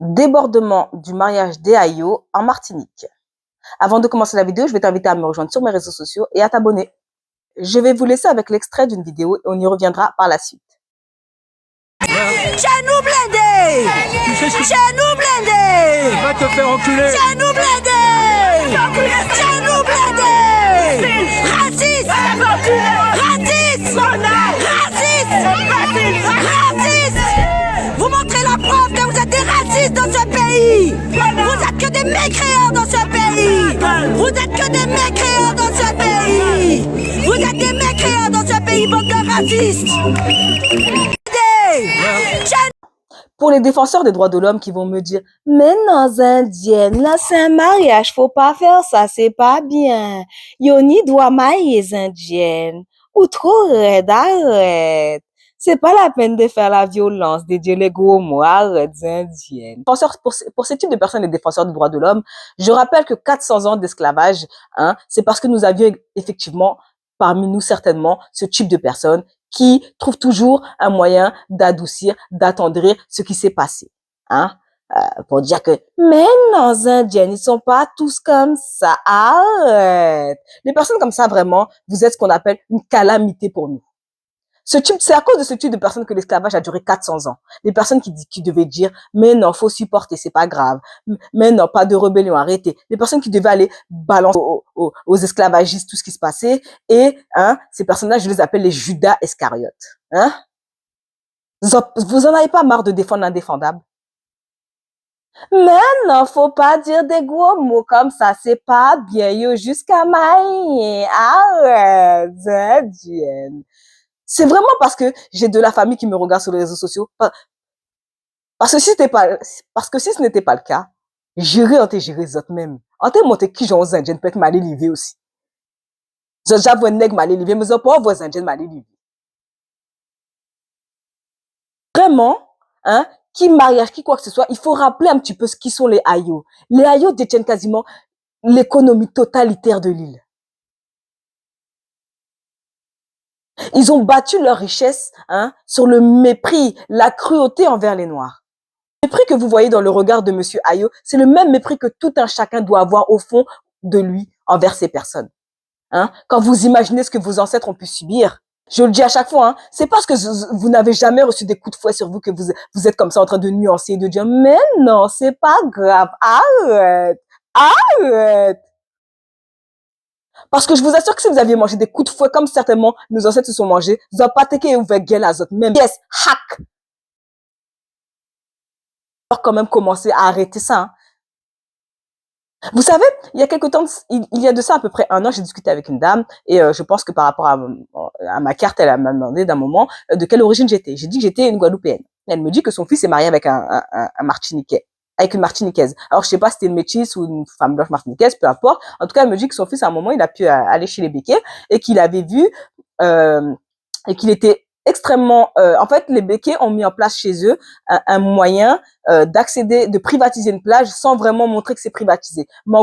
Débordement du mariage des Ayo en Martinique. Avant de commencer la vidéo, je vais t'inviter à me rejoindre sur mes réseaux sociaux et à t'abonner. Je vais vous laisser avec l'extrait d'une vidéo et on y reviendra par la suite. Chez nous blindés! Chez nous blindés! Va te faire enculer! Chez nous blindés! Chez nous blindés! Raciste! Raciste! Raciste! Raciste! Vous montrez la preuve que vous êtes des racistes dans ce pays! Vous êtes que des mécréants dans ce pays! Vous êtes que des mécréants dans ce pays! Vous êtes des mécréants dans ce pays, bande de racistes! Pour les défenseurs des droits de l'homme qui vont me dire « Mais non, indienne, là c'est un mariage, faut pas faire ça, c'est pas bien. Yoni doit marier les indiennes. Ou trop raide, arrête. C'est pas la peine de faire la violence, de dire les gros mots, arrête, indienne. » Pour ce type de personnes, les défenseurs des droits de l'homme, je rappelle que 400 ans d'esclavage, c'est parce que nous avions effectivement, parmi nous certainement, ce type de personnes qui trouve toujours un moyen d'adoucir, d'attendrir ce qui s'est passé. Pour dire que, mais non, les Indiens, ils sont pas tous comme ça. Arrête. Les personnes comme ça, vraiment, vous êtes ce qu'on appelle une calamité pour nous. C'est à cause de ce type de personnes que l'esclavage a duré 400 ans. Les personnes qui devaient dire, mais non, faut supporter, c'est pas grave. Mais non, pas de rébellion, arrêtez. Les personnes qui devaient aller balancer aux esclavagistes tout ce qui se passait. Et, ces personnes-là, je les appelle les Judas Iscariotes. Vous en avez pas marre de défendre l'indéfendable? Mais non, faut pas dire des gros mots comme ça, c'est pas bien, yo, jusqu'à maïe. Arrête, indienne. C'est vraiment parce que j'ai de la famille qui me regarde sur les réseaux sociaux. Parce que si ce n'était pas le cas, j'irais en te gérer les autres même. En te monter qui j'en aux indiens peut-être m'aller livrer aussi. J'avoue un nègre m'aller livrer, mais je pas vos indiens m'aller livrer. Vraiment, qui mariage, qui quoi que ce soit, il faut rappeler un petit peu ce qui sont les Ayo. Les Ayo détiennent quasiment l'économie totalitaire de l'île. Ils ont battu leur richesse sur le mépris, la cruauté envers les Noirs. Le mépris que vous voyez dans le regard de Monsieur Ayo, c'est le même mépris que tout un chacun doit avoir au fond de lui envers ces personnes. Quand vous imaginez ce que vos ancêtres ont pu subir, je le dis à chaque fois, c'est parce que vous n'avez jamais reçu des coups de fouet sur vous que vous êtes comme ça en train de nuancer et de dire « Mais non, c'est pas grave, arrête, arrête !» Parce que je vous assure que si vous aviez mangé des coups de fouet comme certainement nos ancêtres se sont mangés, vous n'avez pas été ouvert gueule à autres. Même, yes, hack. Alors quand même commencer à arrêter ça. Vous savez, il y a quelque temps, il y a de ça à peu près un an, j'ai discuté avec une dame et je pense que par rapport à ma carte, elle m'a demandé d'un moment de quelle origine j'étais. J'ai dit que j'étais une Guadeloupéenne. Elle me dit que son fils est marié avec un Martiniquais, avec une Martiniquaise. Alors je sais pas si c'était une métisse ou une femme blanche martiniquaise, peu importe. En tout cas, elle me dit que son fils, à un moment, il a pu aller chez les Békés et qu'il avait vu et qu'il était extrêmement... en fait, les Békés ont mis en place chez eux un moyen d'accéder, de privatiser une plage sans vraiment montrer que c'est privatisé. Mais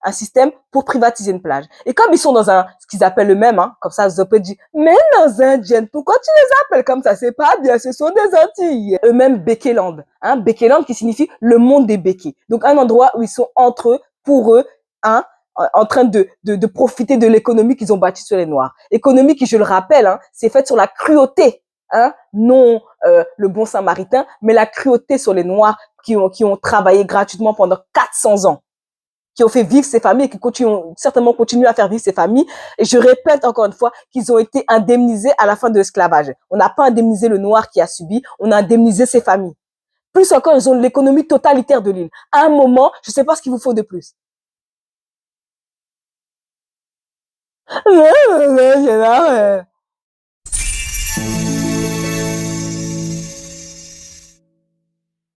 un système pour privatiser une plage. Et comme ils sont dans ce qu'ils appellent le même, comme ça, vous pouvez dire, mais non, Indiens, pourquoi tu les appelles comme ça? C'est pas bien, ce sont des Antilles. Eux-mêmes, Békéland. Békéland qui signifie le monde des Békés. Donc, un endroit où ils sont entre eux, pour eux, en train de profiter de l'économie qu'ils ont bâtie sur les Noirs. Économie qui, je le rappelle, c'est faite sur la cruauté, non le bon samaritain, mais la cruauté sur les Noirs qui ont travaillé gratuitement pendant 400 ans, qui ont fait vivre ces familles et qui certainement continuent à faire vivre ces familles. Et je répète encore une fois qu'ils ont été indemnisés à la fin de l'esclavage. On n'a pas indemnisé le Noir qui a subi, on a indemnisé ses familles. Plus encore, ils ont l'économie totalitaire de l'île. À un moment, je ne sais pas ce qu'il vous faut de plus.